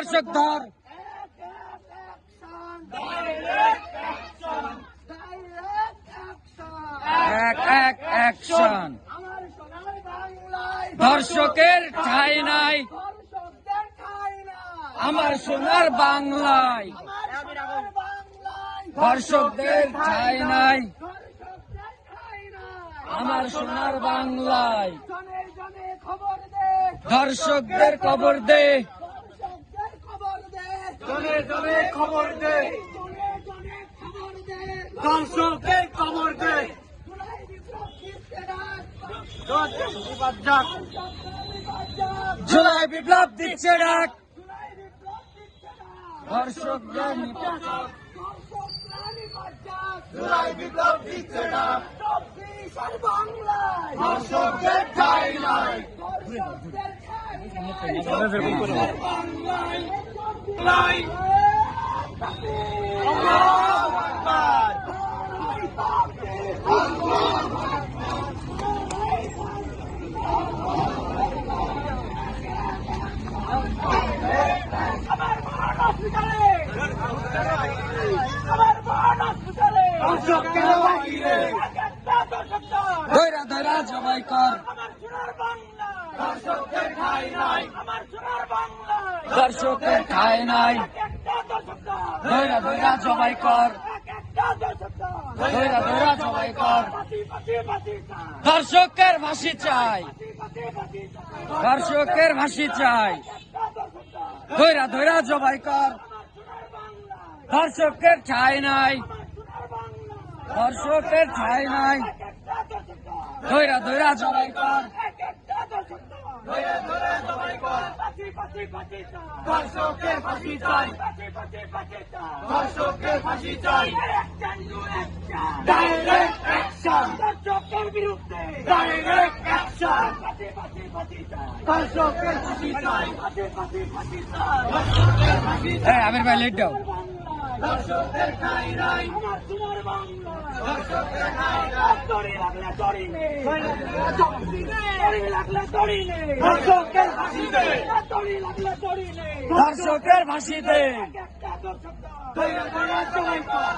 দর্শক ধর এক অ্যাকশন। দর্শকের ঠাঁই নাই আমার সোনার বাংলায়, দর্শকদের ঠাঁই নাই আমার সোনার বাংলায়। দর্শকদের খবর দে, জনে জনে খবর দে, দর্শকের খবর দে। জুলাই বিপ্লব দিচ্ছে ডাক, দর্শকদের জুলাই বিপ্লব দিচ্ছে না, দর্শকদের ঠাঁই নাই। ধৈরা ধৈরা জবাই কর, দর্শকের ঠাঁই নাই, দর্শকের ঠাঁই নাই। ধৈরা ধৈরা জবাই কর, ধৈরা ধৈরা জবাই কর। দর্শকের ফাঁসি চাই, দর্শকের ফাঁসি চাই। ধৈরা ধৈরা জবাই কর, দর্শকের ঠাঁই নাই, দর্শকের ঠাঁই নাই। ধৈরা ধৈরা জবাই কর, দর্শকের ফাঁসি চাই, দর্শকের ফাঁসি চাই। ডাইরেক্ট অ্যাকশন, দর্শকের বিরুদ্ধে ডাইরেক্ট অ্যাকশন, দর্শকের ফাঁসি চাই, দর্শকের ফাঁসি চাই। আমির ভাই লেট দাও। দর্শকের ঠাঁই নাই, আমার সোনার বাংলা দর্শকের ঠাঁই নাই। দড়ি লাগলে দড়ি নেই, দড়ি লাগলে দড়ি নেই, দর্শকের ফাঁসি দে, দড়ি লাগলে দড়ি নেই। দর্শকের ফাঁসি দে। একটা দর্শক ধৈর্য ধরে জবাই কর।